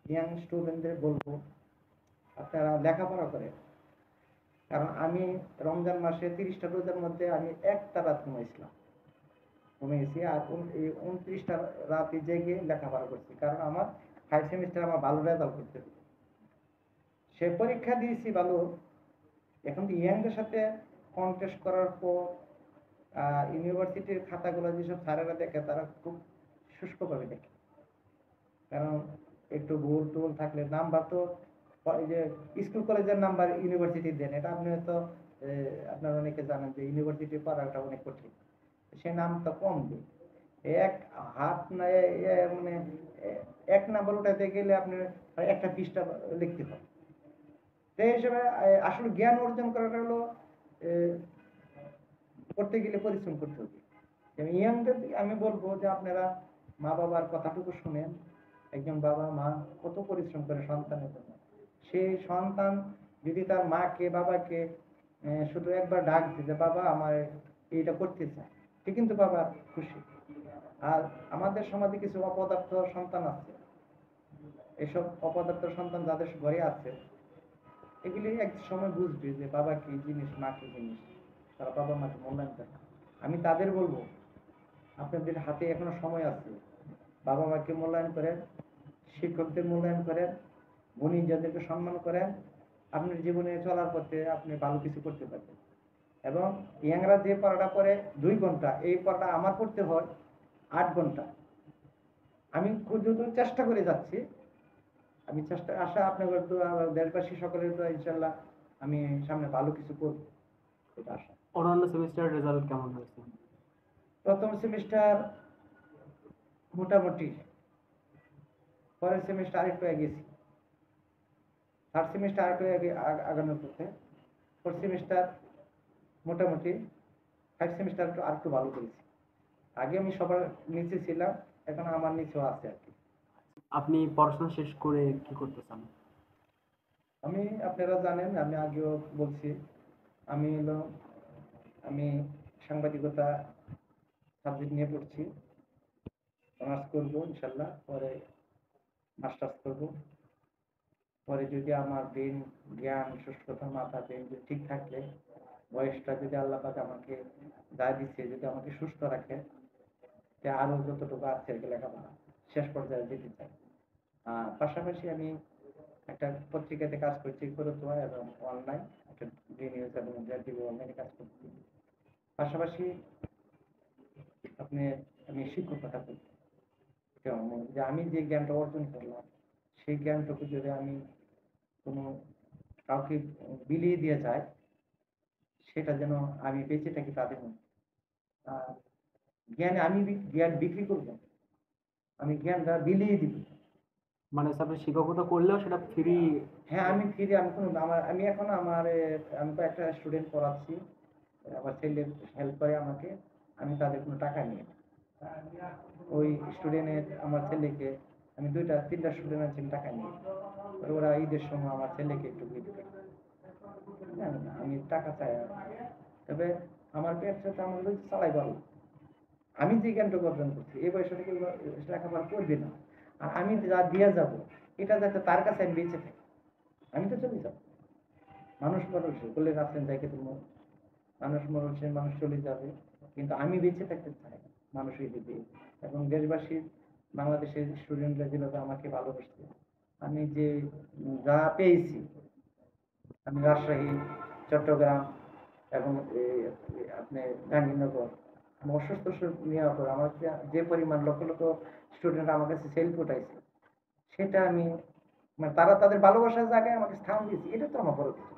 Young স্টুডেন্টদের বলবো আপনারা লেখাপড়া করেন। কারণ আমি রমজান মাসে 30টা রোজার মধ্যে আমি একটা রাত ঘুমিয়েছি, আর এই 29টা রাতে জেগে লেখাপড়া করছি, কারণ আমার 5 সেমিস্টার আমার ভালো রেজাল্ট করতে হবে। সে পরীক্ষা দিয়েছি ভালো। এখন ইয়াংদের সাথে কন্টেস্ট করার পর ইউনিভার্সিটির খাতাগুলো যেসব স্যারেরা দেখে তারা খুব শুষ্কভাবে দেখে, কারণ একটু ভুল টুল থাকলে নাম্বার তো এই যে স্কুল কলেজের নাম্বার ইউনিভার্সিটি দেন, এটা আপনি হয়তো আপনারা অনেকে জানেন যে ইউনিভার্সিটি পড়াটা অনেক কঠিন। সে নাম তো কম দিই এক হাত না মানে এক নাম্বার উঠাতে গেলে আপনি একটা পৃষ্ঠা লিখতে হবে। সেই হিসেবে আসলে জ্ঞান অর্জন করাটা হলো করতে গেলে পরিশ্রম করতে হবে। ইয়াংদের আমি বলবো যে আপনারা মা বাবার কথাটুকু শুনেন। একজন বাবা মা কত পরিশ্রম করে সন্তানের জন্য। সেই সন্তান যদি তার মাকে বাবাকে শুধু একবার ডাক দিতে, বাবা আমার এইটা করতে চায়, সে কিন্তু বাবা খুশি। আর আমাদের সমাজে কিছু অপদার্থ সন্তান আছে, এসব অপদার্থ সন্তান যাদের ঘরে আছে এগুলি এক সময় বুঝবে যে বাবা কি জিনিস মা কি জিনিস, তারা বাবা মাকে মূল্যায়ন করে। আমি তাদের বলবো আপনাদের হাতে এখনো সময় আছে, বাবা মাকে মূল্যায়ন করেন, শিক্ষকদের মূল্যায়ন করেন, গুণী যাদেরকে সম্মান করেন। আপনার জীবনে চলার পথে আপনি ভালো কিছু করতে পারবেন। এবং ইয়াংরা যে পড়াটা করে 2 ঘন্টা, এই পড়াটা আমার পড়তে হয় 8 ঘন্টা। আমি খুব চেষ্টা করে যাচ্ছি। আমি চেষ্টা আশা আপনাদের দোয়া, দেশবাসী সকলের দোয়া, ইনশাল্লাহ আমি সামনে ভালো কিছু করব, এটা আশা। অন্যান্য সেমিস্টারের রেজাল্ট কেমন হয়েছে? প্রথম সেমিস্টার মোটামুটি, পরের সেমিস্টার আরেকটু এগিয়েছি, থার্ড সেমিস্টার আরেকটু আগানোর পথে, ফোর্থ সেমিস্টার মোটামুটি, 5 সেমিস্টার আরেকটু ভালো করেছি। আগে আমি সবার নিচে ছিলাম, এখন আমার নিচেও আছে আর কি। আপনি পড়াশোনা শেষ করে কি করতে চান? আমি আপনারা জানেন, আমি আগেও বলছি, আমি আমি সাংবাদিকতা সাবজেক্ট নিয়ে পড়ছি, অনার্স করবো ইনশাল্লাহ, পরে মাস্টার্স করবো। পরে যদি আমার ব্রেন জ্ঞান সুস্থতা, মাথা ব্রেন যদি ঠিক থাকলে, বয়সটা যদি আল্লাহ পাক আমাকে যা দিচ্ছে যদি আমাকে সুস্থ রাখে, আরো যতটুকু আছে লেখাপড়া শেষ পর্যায়ে যেতে চাই। পাশাপাশি আমি একটা পত্রিকাতে কাজ করছি, করতোয়া এবং অনলাইন একটা নিউজ এবং টিভি অনলাইনে কাজ করছি। পাশাপাশি আপনি আমি শিক্ষকতা করি, যে আমি যে জ্ঞানটা অর্জন করলাম সেই জ্ঞানটুকু যদি আমি কোনো কাউকে বিলিয়ে দিয়ে যায়, সেটা যেন আমি বেঁচে থাকি তাদের মধ্যে। জ্ঞান আমি জ্ঞান বিক্রি করব, আমি জ্ঞানটা বিলিয়ে দিব। মানে আপনি শিক্ষকতা করলেও সেটা ফ্রি? হ্যাঁ, আমি ফিরে আমি কোনো আমি এখন আমি তো একটা স্টুডেন্ট পড়াচ্ছি, আমার ছেলে হেল্প করে আমাকে, আমি তাদের কোনো টাকা নিই না। ওই স্টুডেন্টের আমার ছেলেকে আমি 2-3টা স্টুডেন্ট আছে টাকা নিই, ওরা ঈদের সময় আমার ছেলেকে একটু গিফট করে। আমি টাকা চাই না, তবে আমার ব্যবসাটা আমার চালাই ভালো। আমি যে জ্ঞানটুকু অর্জন করছি এই বয়সে থেকে লেখাপড়া করবে না, আর আমি যা দিয়ে যাব এটা যাতে তার কাছে আমি বেঁচে থাকি। আমি তো চলে যাব, মানুষ বলে রাখছেন যাইকে তুমি, মানুষ মরছে, মানুষ চলে যাবে, কিন্তু আমি বেঁচে থাকতে চাই না মানুষের দিকে। এবং দেশবাসীর, বাংলাদেশের স্টুডেন্টরা যেভাবে আমাকে ভালোবাসছে, আমি যে যা পেয়েছি, আমি রাজশাহী, চট্টগ্রাম এবং আপনি গান্ধীনগর, আমি অসুস্থ নেওয়ার পর আমার যে পরিমাণ লক্ষ লক্ষ স্টুডেন্ট আমার কাছে সেলফ উঠাইছে, সেটা আমি মানে তারা তাদের ভালোবাসার জায়গায় আমাকে স্থান দিয়েছে, এটা তো আমার বড় কিছু।